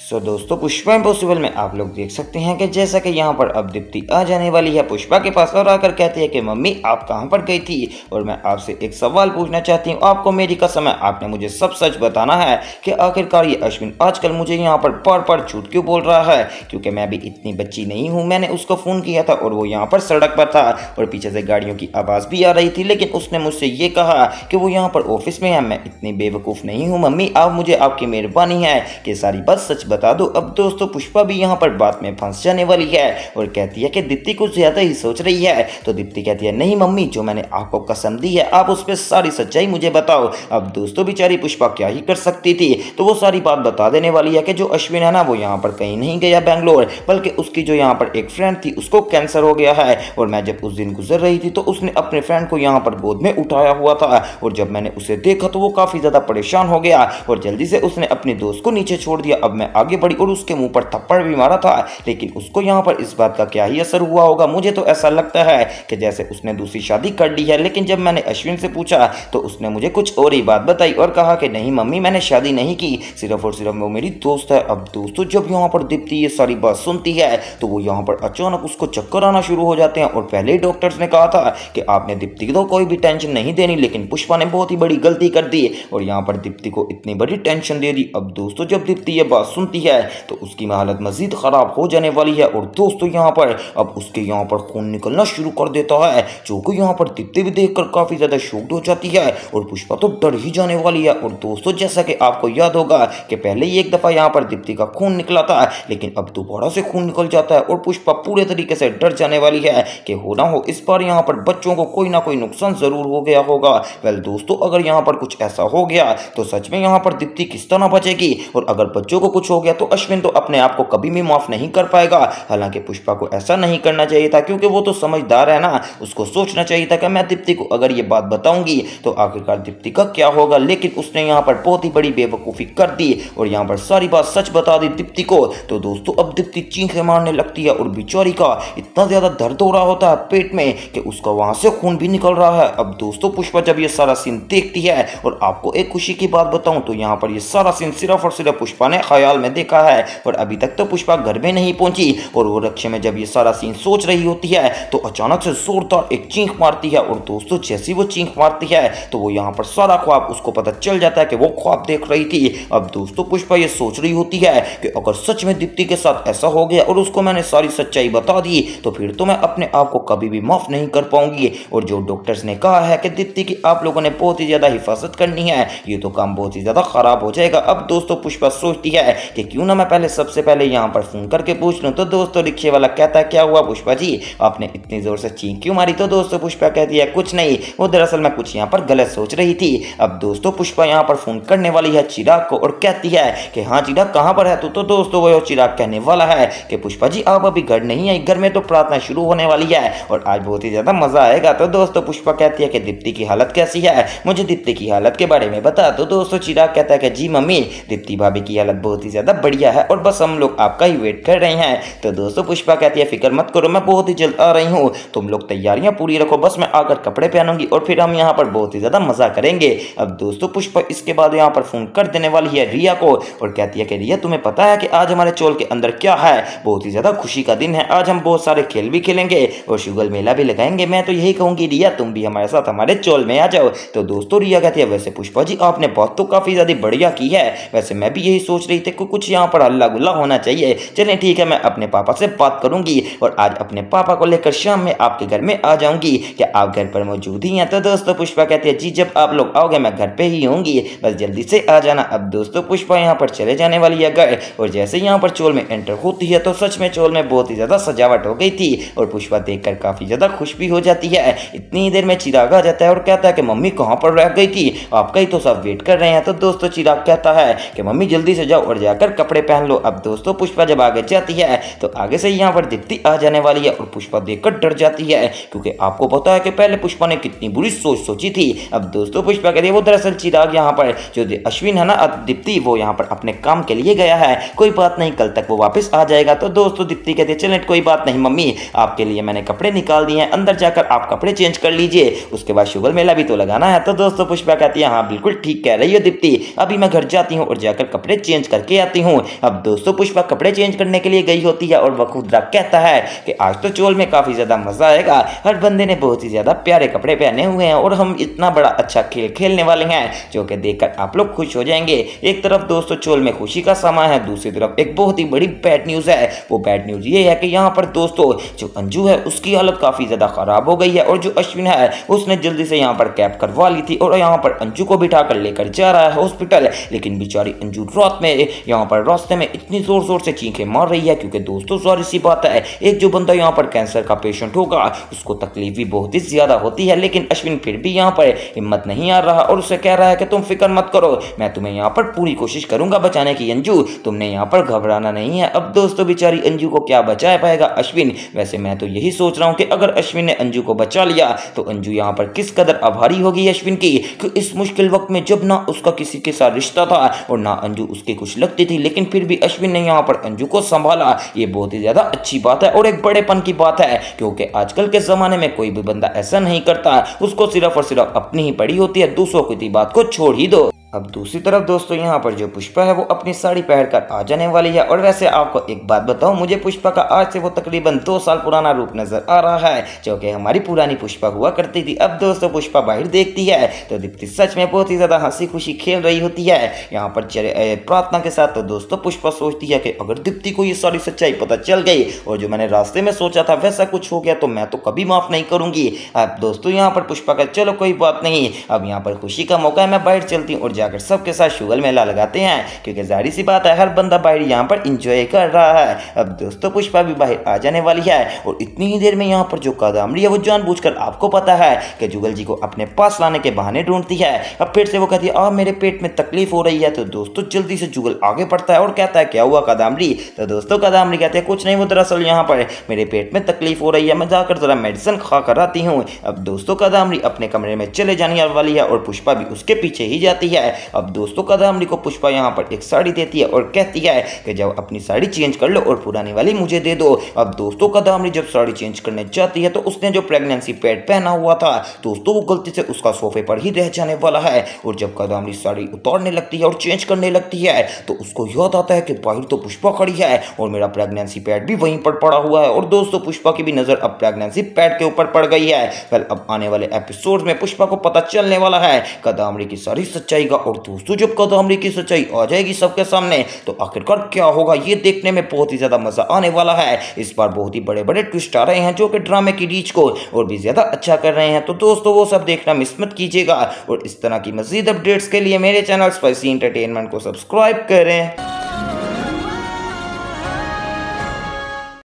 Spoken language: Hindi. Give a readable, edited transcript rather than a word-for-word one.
दोस्तों पुष्पा इम्पॉसिबल में आप लोग देख सकते हैं कि जैसा कि यहाँ पर अब दीप्ति आ जाने वाली है पुष्पा के पास और आकर कहती है कि मम्मी आप कहाँ पर गई थी और मैं आपसे एक सवाल पूछना चाहती हूँ। आपको मेरी कसम है, आपने मुझे सब सच बताना है कि आखिरकार ये अश्विन आजकल मुझे यहाँ पर बार बार झूठ क्यों बोल रहा है, क्योंकि मैं भी इतनी बच्ची नहीं हूँ। मैंने उसको फ़ोन किया था और वो यहाँ पर सड़क पर था और पीछे से गाड़ियों की आवाज़ भी आ रही थी, लेकिन उसने मुझसे ये कहा कि वो यहाँ पर ऑफिस में है। मैं इतनी बेवकूफ़ नहीं हूँ मम्मी, आप मुझे आपकी मेहरबानी है कि सारी बात सच बता दो। अब दोस्तों पुष्पा भी यहाँ पर बात में फंस जाने वाली है और कहती है कि दीप्ति कुछ ज्यादा ही सोच रही है। तो दीप्ति कहती है नहीं मम्मी, जो मैंने आपको कसम दी है आप उस पर सारी सच्चाई मुझे बताओ। अब दोस्तों बेचारी पुष्पा क्या ही कर सकती थी, तो वो सारी बात बता देने वाली है कि जो अश्विन है ना वो यहाँ पर कहीं नहीं गया बैंगलोर, बल्कि उसकी जो यहाँ पर एक फ्रेंड थी उसको कैंसर हो गया है और मैं जब उस दिन गुजर रही थी तो उसने अपने फ्रेंड को यहाँ पर गोद में उठाया हुआ था और जब मैंने उसे देखा तो वो काफी ज्यादा परेशान हो गया और जल्दी से उसने अपने दोस्त को नीचे छोड़ दिया। अब मैं आगे बढ़ी और उसके मुंह पर थप्पड़ भी मारा था, लेकिन उसको यहाँ पर इस बात का क्या ही असर हुआ होगा। मुझे तो ऐसा लगता है कि जैसे उसने दूसरी शादी कर ली है। लेकिन जब मैंने अश्विन से पूछा तो उसने मुझे कुछ और ही बात बताई और कहा कि नहीं मम्मी मैंने शादी नहीं की, सिर्फ और सिर्फ वो मेरी दोस्त है। अब दोस्तों जब यहाँ पर दीप्ति ये सारी बात सुनती है तो वो यहाँ पर अचानक उसको चक्कर आना शुरू हो जाते हैं और पहले ही डॉक्टर्स ने कहा था कि आपने दीप्ति को कोई भी टेंशन नहीं देनी, लेकिन पुष्पा ने बहुत ही बड़ी गलती कर दी और यहाँ पर दीप्ति को इतनी बड़ी टेंशन दे दी। अब दोस्तों जब दीप्ति ये बात सुनती है तो उसकी हालत मजीद खराब हो जाने वाली है और दोस्तों यहाँ पर अब उसके यहाँ पर खून निकलना शुरू कर देता है, जो कि यहाँ पर दीप्ति भी देखकर काफी ज्यादा शॉक्ड हो जाती है और पुष्पा तो डर ही जाने वाली है। और दोस्तों जैसा कि आपको याद होगा कि पहले ही एक दफा यहाँ पर दीप्ति का खून निकला था, लेकिन अब दोबारा से खून निकल जाता है और पुष्पा पूरे तरीके से डर जाने वाली है कि हो ना हो इस बार यहाँ पर बच्चों को कोई ना कोई नुकसान जरूर हो गया होगा। वेल दोस्तों अगर यहाँ पर कुछ ऐसा हो गया तो सच में यहाँ पर दीप्ति किस तरह बचेगी, और अगर बच्चों को कुछ हो गया तो अश्विन तो अपने आप को कभी भी माफ नहीं कर पाएगा। हालांकि पुष्पा को ऐसा नहीं करना चाहिए था क्योंकि वो तो समझदार है ना, उसको सोचना चाहिए था कि मैं दीप्ति को अगर ये बात बताऊंगी तो आखिरकार दीप्ति का क्या होगा, लेकिन उसने यहाँ पर बहुत ही बड़ी बेवकूफ़ी कर दी और यहाँ पर सारी बात सच बता दी दीप्ति को। तो दोस्तों अब दीप्ति चीखें मारने लगती है और बेचारी का इतना ज्यादा दर्द हो रहा होता है पेट में कि उसका वहां से खून भी निकल रहा है। अब दोस्तों पुष्पा जब ये सारा सीन देखती है, और आपको एक खुशी की बात बताऊं तो यहाँ पर ये सारा सीन सिर्फ और सिर्फ पुष्पा ने ख्याल में देखा है और अभी तक तो पुष्पा घर में नहीं पहुंची। और वो रक्षे में जब ये सारा सीन सोच रही होती है तो अचानक से जोरदार एक चीख मारती है और दोस्तों जैसी वो चीख मारती है तो वो यहाँ पर सारा ख्वाब उसको पता चल जाता है कि वो ख्वाब देख रही थी। अब दोस्तों पुष्पा ये सोच रही होती है कि अगर सच में दीप्ति के साथ ऐसा हो गया और उसको मैंने सारी सच्चाई बता दी तो फिर तो मैं अपने आप को कभी भी माफ नहीं कर पाऊंगी, और जो डॉक्टर्स ने कहा है कि दीप्ति की आप लोगों ने बहुत ही ज्यादा हिफाजत करनी है, ये तो काम बहुत ही ज्यादा खराब हो जाएगा। अब दोस्तों पुष्पा सोचती है कि क्यों ना मैं पहले सबसे पहले यहाँ पर फोन करके पूछ लूं। तो दोस्तों रिक्शे वाला कहता है क्या हुआ पुष्पा जी, आपने इतनी जोर से चीख क्यों मारी। तो दोस्तों पुष्पा कहती है कुछ नहीं, वो दरअसल मैं कुछ यहाँ पर गलत सोच रही थी। अब दोस्तों पुष्पा यहाँ पर फोन करने वाली है चिराग को और कहती है कि हाँ चिराग कहाँ पर है तू। तो दोस्तों वो चिराग कहने वाला है कि पुष्पा जी आप अभी घर नहीं आई, घर में तो प्रार्थना शुरू होने वाली है और आज बहुत ही ज्यादा मजा आएगा। तो दोस्तों पुष्पा कहती है कि दीप्ति की हालत कैसी है, मुझे दीप्ति की हालत के बारे में बता। तो दोस्तों चिराग कहता है कि जी मम्मी दीप्ति भाभी की हालत बहुत ही ज्यादा बढ़िया है और बस हम लोग आपका ही वेट कर रहे हैं। तो दोस्तों पुष्पा कहती है फिक्र मत करो, मैं बहुत ही जल्द आ रही हूँ, तुम लोग तैयारियां पूरी रखो, बस मैं आकर कपड़े पहनूंगी और फिर हम यहाँ पर बहुत ही ज्यादा मजा करेंगे। अब दोस्तों पुष्पा इसके बाद यहाँ पर फोन कर देने वाली है रिया को और कहती है कि रिया तुम्हें पता है कि आज हमारे चोल के अंदर क्या है, बहुत ही ज्यादा खुशी का दिन है, आज हम बहुत सारे खेल भी खेलेंगे और शुगल मेला भी लगाएंगे। मैं तो यही कहूंगी रिया तुम भी हमारे साथ हमारे चोल में आ जाओ। तो दोस्तों रिया कहती है वैसे पुष्पा जी आपने बात तो काफी ज्यादा बढ़िया की है, वैसे मैं भी यही सोच रही थी कि कुछ यहाँ पर हल्ला गुल्ला होना चाहिए। चलें ठीक है, मैं अपने पापा से बात करूंगी और आज अपने पापा को लेकर शाम में आपके घर में आ जाऊंगी, क्या आप घर पर मौजूद ही हैं। तो दोस्तों पुष्पा कहती है जी जब आप लोग आओगे मैं घर पे ही होंगी, बस जल्दी से आ जाना। अब दोस्तों पुष्पा यहाँ पर चले जाने वाली है घर और जैसे यहाँ पर चोल में एंटर होती है तो सच में चोल में बहुत ही ज्यादा सजावट हो गई थी और पुष्पा देखकर काफी ज्यादा खुश भी हो जाती है। इतनी देर में चिराग आ जाता है और कहता है कि मम्मी कहाँ पर रह गई थी, आपका ही तो सब वेट कर रहे हैं। तो दोस्तों चिराग कहता है कि मम्मी जल्दी से जाओ और जाकर कपड़े पहन लो। अब दोस्तों पुष्पा जब आगे जाती है तो आगे से यहाँ पर दीप्ति आ जाने वाली है और पुष्पा देखकर डर जाती है क्योंकि आपको पता है कि पहले पुष्पा ने कितनी बुरी सोच सोची थी। अब दोस्तों पुष्पा कहती है वो दरअसल चिराग यहाँ पर जो अश्विन है ना दीप्ति वो यहाँ पर अपने काम के लिए गया है, कोई बात नहीं कल तक वो वापस आ जाएगा। तो दोस्तों दीप्ति कहती है चलें कोई बात नहीं मम्मी, आपके लिए मैंने कपड़े निकाल दिए हैं, अंदर जाकर आप कपड़े चेंज कर लीजिए, उसके बाद शुगर मेला भी तो लगाना है। तो दोस्तों पुष्पा कहती है हाँ बिल्कुल ठीक कह रही हो दीप्ति, अभी मैं घर जाती हूँ और जाकर कपड़े चेंज करके आती जाती हूँ। अब दोस्तों पुष्पा कपड़े चेंज करने के लिए गई होती है और वसुंधरा कहता है कि आज तो चोल में काफी ज्यादा मजा आएगा, हर बंदे ने बहुत ही ज्यादा प्यारे कपड़े पहने हुए हैं और हम इतना बड़ा अच्छा खेल खेलने वाले हैं जो कि देखकर आप लोग खुश हो जाएंगे। एक तरफ दोस्तों चोल में खुशी का समा है, दूसरी तरफ एक बहुत ही बड़ी बैड न्यूज है। वो बैड न्यूज ये है कि यहाँ पर दोस्तों जो अंजू है उसकी हालत काफी ज्यादा खराब हो गई है और जो अश्विन है उसने जल्दी से यहाँ पर कैब करवा ली थी और यहाँ पर अंजू को बिठा कर लेकर जा रहा है हॉस्पिटल। लेकिन बेचारी अंजू रात में यहाँ पर रास्ते में इतनी जोर जोर से चीखें मार रही है क्योंकि दोस्तों सारी सी बात है, एक जो बंदा यहाँ पर कैंसर का पेशेंट होगा उसको तकलीफ भी बहुत ही ज्यादा होती है। लेकिन अश्विन फिर भी यहाँ पर हिम्मत नहीं आ रहा और उसे कह रहा है कि तुम फिक्र मत करो, मैं तुम्हें यहाँ पर पूरी कोशिश करूंगा बचाने की अंजू, तुमने यहाँ पर घबराना नहीं है। अब दोस्तों बेचारी अंजू को क्या बचा पाएगा अश्विन। वैसे मैं तो यही सोच रहा हूँ कि अगर अश्विन ने अंजू को बचा लिया तो अंजू यहाँ पर किस कदर आभारी होगी अश्विन की, कि इस मुश्किल वक्त में जब ना उसका किसी के साथ रिश्ता था और ना अंजू उसकी कुछ लगती थी, लेकिन फिर भी अश्विन ने यहाँ पर अंजू को संभाला। ये बहुत ही ज्यादा अच्छी बात है और एक बड़ेपन की बात है क्योंकि आजकल के जमाने में कोई भी बंदा ऐसा नहीं करता, उसको सिर्फ और सिर्फ अपनी ही पड़ी होती है, दूसरों की बात को छोड़ ही दो। अब दूसरी तरफ दोस्तों यहाँ पर जो पुष्पा है वो अपनी साड़ी पहनकर आ जाने वाली है। और वैसे आपको एक बात बताऊं, मुझे पुष्पा का आज से वो तकरीबन 2 साल पुराना रूप नजर आ रहा है जो कि हमारी पुरानी पुष्पा हुआ करती थी। अब दोस्तों पुष्पा बाहर देखती है तो दीप्ति सच में बहुत ही ज्यादा हंसी खुशी खेल रही होती है यहाँ पर प्रार्थना के साथ। तो दोस्तों पुष्पा सोचती है कि अगर दीप्ति को ये सारी सच्चाई पता चल गई और जो मैंने रास्ते में सोचा था वैसा कुछ हो गया तो मैं तो कभी माफ नहीं करूंगी। अब दोस्तों यहाँ पर पुष्पा का चलो कोई बात नहीं, अब यहाँ पर खुशी का मौका है, मैं बाहर चलती हूँ और जाकर सबके साथ शुगल मेला लगाते हैं क्योंकि जाहिर सी बात है हर बंदा बाहर यहाँ पर इंजॉय कर रहा है। अब दोस्तों पुष्पा भी बाहर आ जाने वाली है और इतनी ही देर में यहाँ पर जो कादम्बरी है वो जानबूझकर आपको पता है कि जुगल जी को अपने पास लाने के बहाने ढूंढती है। अब फिर से वो कहती है मेरे पेट में तकलीफ हो रही है। तो दोस्तों जल्दी से जुगल आगे बढ़ता है और कहता है क्या हुआ कादम्बरी। तो दोस्तों कादम्बरी कहते हैं कुछ नहीं, वो दरअसल यहाँ पर मेरे पेट में तकलीफ हो रही है, मैं जाकर जरा मेडिसिन खा कर आती हूँ। अब दोस्तों कादम्बरी अपने कमरे में चले जाने वाली है और पुष्पा भी उसके पीछे ही जाती है। अब दोस्तों कादम्बरी को पुष्पा यहाँ पर एक साड़ी देती है और कहती है कि जब अपनी साड़ी चेंज कर लो और पुरानी वाली मुझे दे दो। अब दोस्तों कादम्बरी जब साड़ी चेंज करने जाती है तो उसने जो प्रेगनेंसी पैड पहना हुआ था दोस्तों वो गलती से उसका सोफे पर ही रह जाने वाला है। और जब कादम्बरी साड़ी उतारने लगती है और चेंज करने लगती है तो उसको याद आता है कि बाहर तो पुष्पा खड़ी है और मेरा प्रेगनेंसी पैड भी वहीं पर पड़ा हुआ है। और दोस्तों पुष्पा की भी नजर अब प्रेगनेंसी पैड के ऊपर पड़ गई है। वेल अब आने वाले एपिसोड में पुष्पा को पता चलने वाला है कादम्बरी की सारी सच्चाई का। और दोस्तों जब कादम्बरी की सच्चाई आ जाएगी सबके सामने तो आखिरकार क्या होगा ये देखने में बहुत ही ज्यादा मजा आने वाला है। इस बार बहुत ही बड़े बड़े ट्विस्ट आ रहे हैं जो कि ड्रामे की रीच को और भी ज्यादा अच्छा कर रहे हैं। तो दोस्तों वो सब देखना मिस मत कीजिएगा और इस तरह की मजीद अपडेट्स के लिए मेरे चैनल स्पाइसी एंटरटेनमेंट को सब्सक्राइब करें।